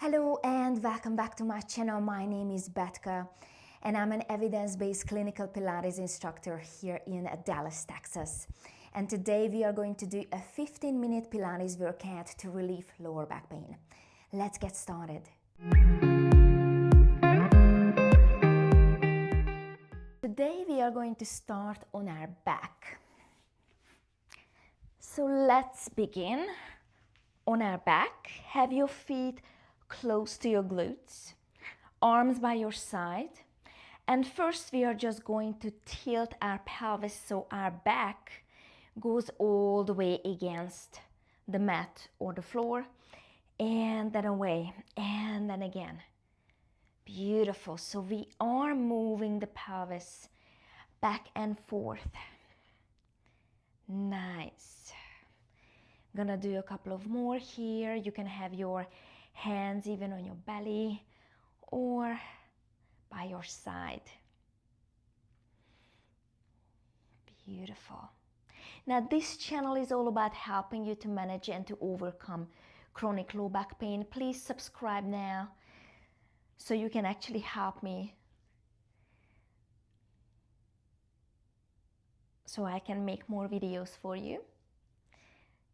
Hello and welcome back to my channel. My name is Betka and I'm an evidence-based clinical Pilates instructor here in Dallas, Texas. And today we are going to do a 15-minute Pilates workout to relieve lower back pain. Let's get started. Today we are going to start on our back. So let's begin. On our back, have your feet close to your glutes, arms by your side, and first we are just going to tilt our pelvis so our back goes all the way against the mat or the floor, and then away, and then again. Beautiful. So we are moving the pelvis back and forth. Nice. Gonna do a couple of more here. You can have your hands even on your belly or by your side. Beautiful. Now this channel is all about helping you to manage and to overcome chronic low back pain. Please subscribe now so you can actually help me so I can make more videos for you.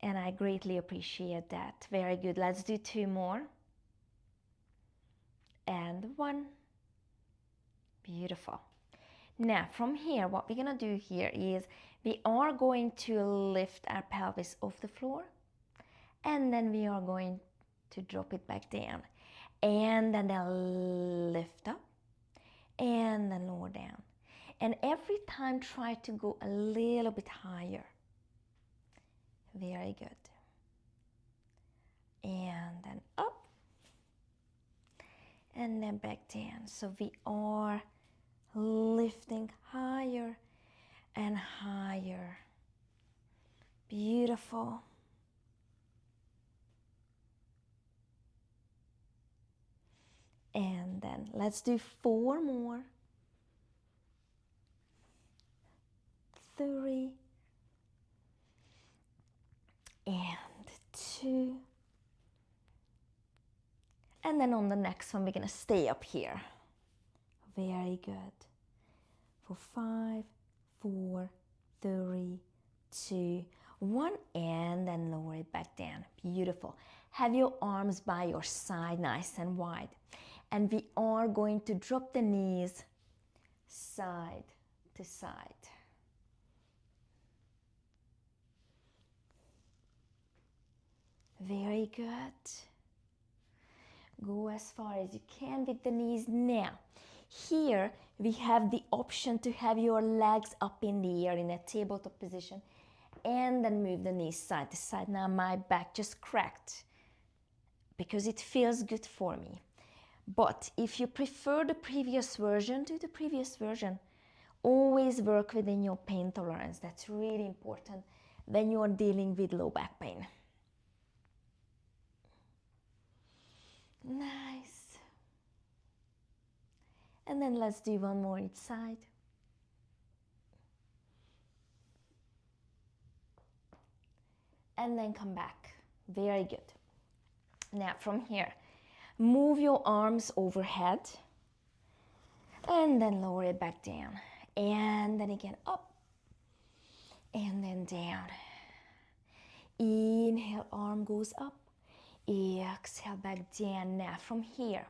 And I greatly appreciate that. Very good. Let's do two more. And one. Beautiful. Now from here, what we're gonna do here is we are going to lift our pelvis off the floor, and then we are going to drop it back down, and then lift up, and then lower down. And every time try to go a little bit higher. Very good. And then up, and then back down. So we are lifting higher and higher. Beautiful. And then let's do four more. 3 and 2. And then on the next one, we're gonna stay up here. Very good. For 5, 4, 3, 2, 1, and then lower it back down. Beautiful. Have your arms by your side, nice and wide. And we are going to drop the knees side to side. Very good. Go as far as you can with the knees. Now, here we have the option to have your legs up in the air in a tabletop position and then move the knees side to side. Now my back just cracked because it feels good for me. But if you prefer the previous version, do the previous version. Always work within your pain tolerance. That's really important when you are dealing with low back pain. Nice. And then let's do one more each side. And then come back. Very good. Now from here, move your arms overhead and then lower it back down. And then again up and then down. Inhale, arm goes up. Exhale, back down. Now from here,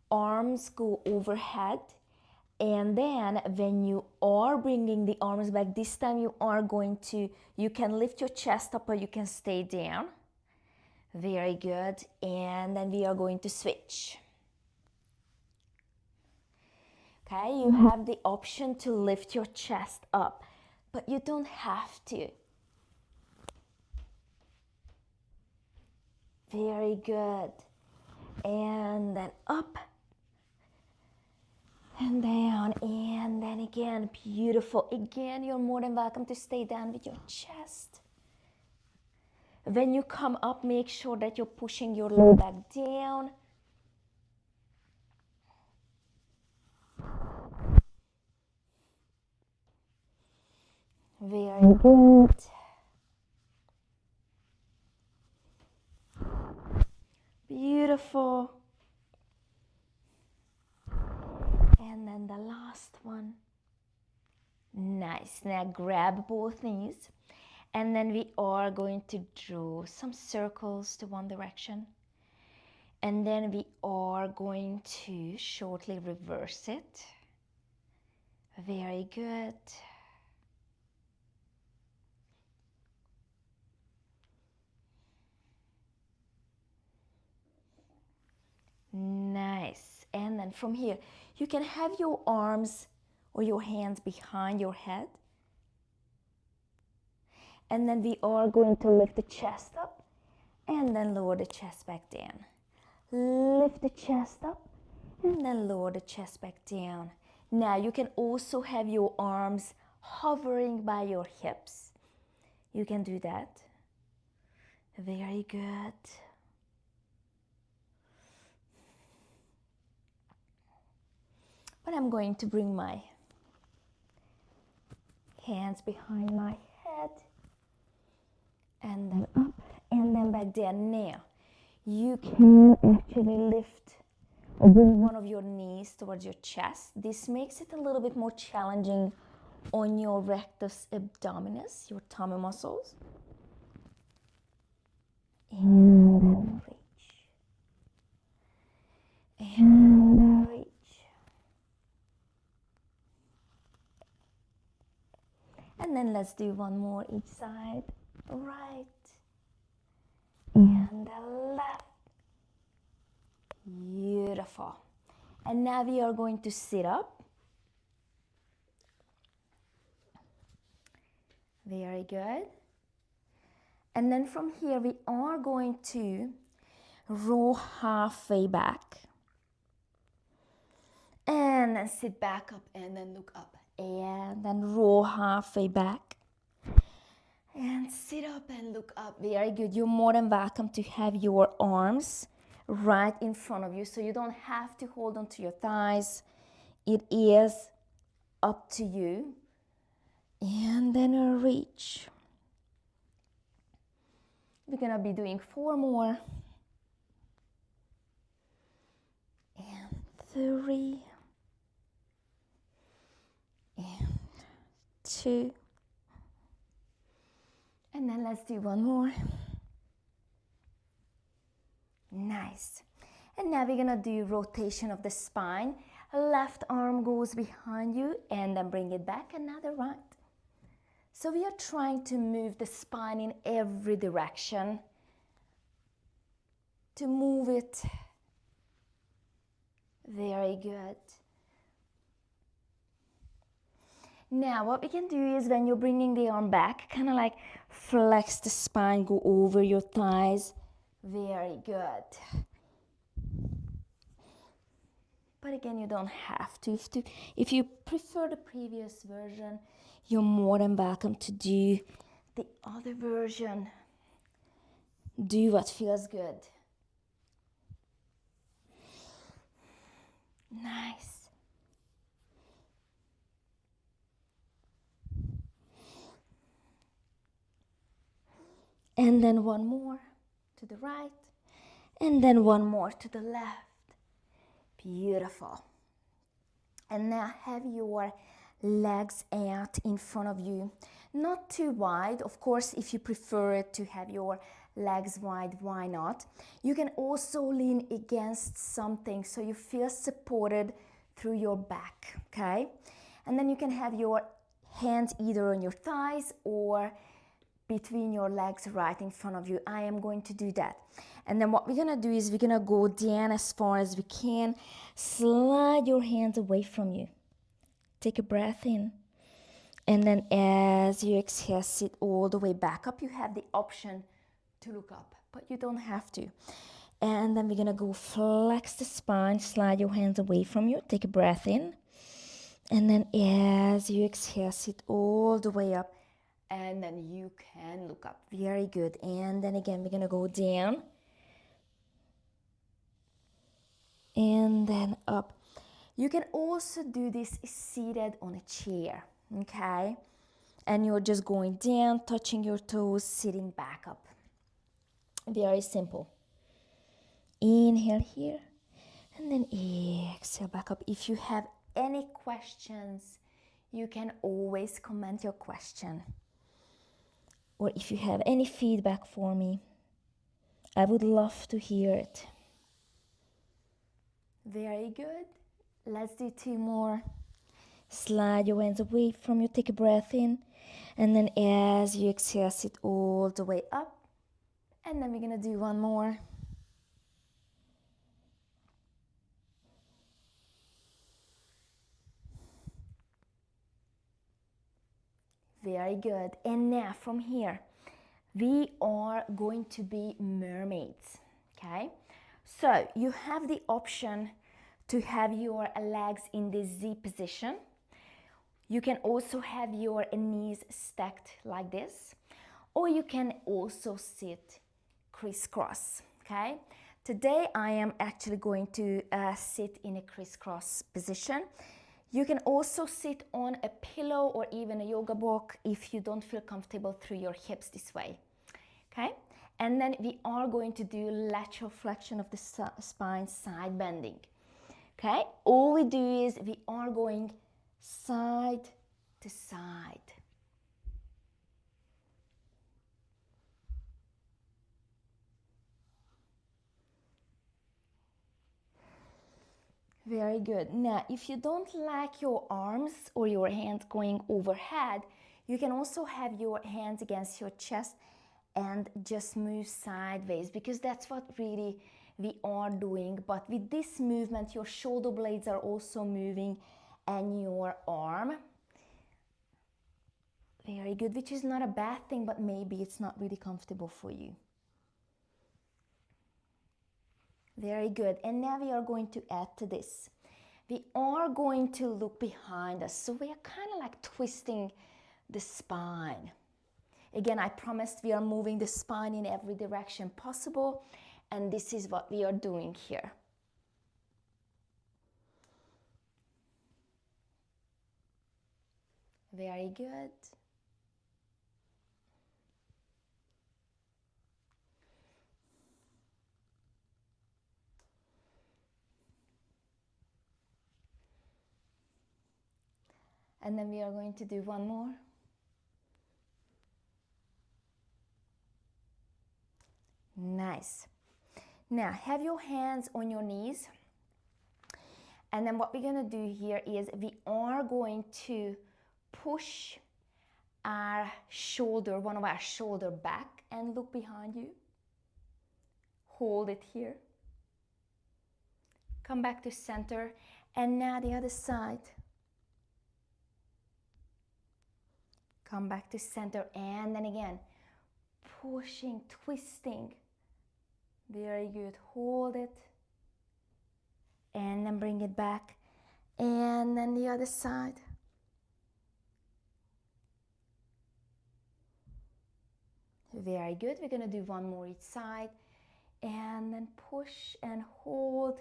arms go overhead, and then when you are bringing the arms back, this time you can lift your chest up or you can stay down. Very good. And then we are going to switch. Okay, you have the option to lift your chest up, but you don't have to. Very good. And then up and down, and then again. Beautiful. Again, you're more than welcome to stay down with your chest. When you come up, make sure that you're pushing your lower back down. Very good. Beautiful. Beautiful. And then the last one. Nice. Now grab both knees. And then we are going to draw some circles to one direction. And then we are going to shortly reverse it. Very good. Nice. And then from here, you can have your arms or your hands behind your head. And then we are going to lift the chest up and then lower the chest back down. Lift the chest up and then lower the chest back down. Now you can also have your arms hovering by your hips. You can do that. Very good. But I'm going to bring my hands behind my head and then up and then back down. Now you can actually lift or bring one of your knees towards your chest. This makes it a little bit more challenging on your rectus abdominis, your tummy muscles. And then reach. And then reach. And then let's do one more each side. Right. And the left. Beautiful. And now we are going to sit up. Very good. And then from here we are going to roll halfway back. And then sit back up and then look up. And then roll halfway back. And sit up and look up. Very good. You're more than welcome to have your arms right in front of you, so you don't have to hold on to your thighs. It is up to you. And then reach. We're gonna be doing 4 more. And 3. And 2. And then let's do 1 more. Nice. And now we're gonna do rotation of the spine. Left arm goes behind you and then bring it back, another right. So we are trying to move the spine in every direction, to move it. Very good. Now what we can do is, when you're bringing the arm back, kind of like flex the spine, go over your thighs. Very good. But again, you don't have to. If you prefer the previous version, you're more than welcome to do the other version. Do what feels good. Nice. And then 1 more to the right. And then 1 more to the left. Beautiful. And now have your legs out in front of you. Not too wide. Of course, if you prefer to have your legs wide, why not? You can also lean against something so you feel supported through your back, okay? And then you can have your hands either on your thighs or between your legs right in front of you. I am going to do that. And then what we're gonna do is we're gonna go down as far as we can. Slide your hands away from you. Take a breath in. And then as you exhale, sit all the way back up. You have the option to look up, but you don't have to. And then we're gonna go flex the spine, slide your hands away from you. Take a breath in. And then as you exhale, sit all the way up. And then you can look up. Very good. And then again, we're gonna go down. And then up. You can also do this seated on a chair, okay? And you're just going down, touching your toes, sitting back up. Very simple. inhale here, and then exhale back up. If you have any questions, you can always comment your question. Or if you have any feedback for me, I would love to hear it. Very good. Let's do 2 more. Slide your hands away from you. Take a breath in. And then as you exhale, sit all the way up. And then we're going to do 1 more. Very good. And now from here, we are going to be mermaids. Okay? So you have the option to have your legs in the Z position. You can also have your knees stacked like this, or you can also sit crisscross. Okay? Today I am actually going to sit in a crisscross position. You can also sit on a pillow or even a yoga block if you don't feel comfortable through your hips this way. Okay? And then we are going to do lateral flexion of the spine, side bending. Okay? All we do is we are going side to side. Very good. Now, if you don't like your arms or your hands going overhead, you can also have your hands against your chest and just move sideways, because that's what really we are doing. But with this movement, your shoulder blades are also moving and your arm. Very good, which is not a bad thing, but maybe it's not really comfortable for you. Very good. And now we are going to add to this. We are going to look behind us. So we are kind of like twisting the spine. Again, I promised we are moving the spine in every direction possible. And this is what we are doing here. Very good. And then we are going to do 1 more. Nice. Now, have your hands on your knees. And then what we're going to do here is we are going to push our shoulder, one of our shoulder back, and look behind you. Hold it here. Come back to center. And now the other side. Come back to center, and then again, pushing, twisting. Very good. Hold it. And then bring it back. And then the other side. Very good. We're going to do 1 more each side. And then push and hold.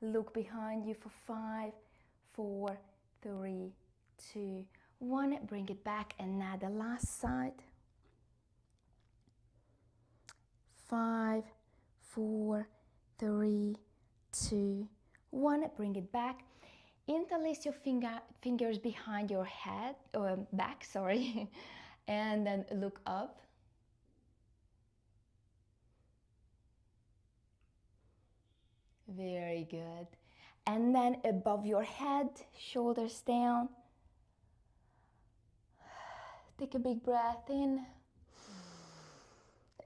Look behind you for 5, 4, 3, 2, 1. Bring it back. And now the last side. 5, 4, 3, 2, 1. Bring it back. Interlace your fingers behind your head, or back, sorry. And then look up. Very good. And then above your head, shoulders down. Take a big breath in.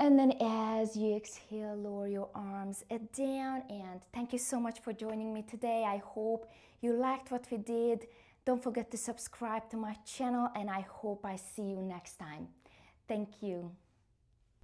And then as you exhale, lower your arms down. And thank you so much for joining me today. I hope you liked what we did. Don't forget to subscribe to my channel, and I hope I see you next time. Thank you.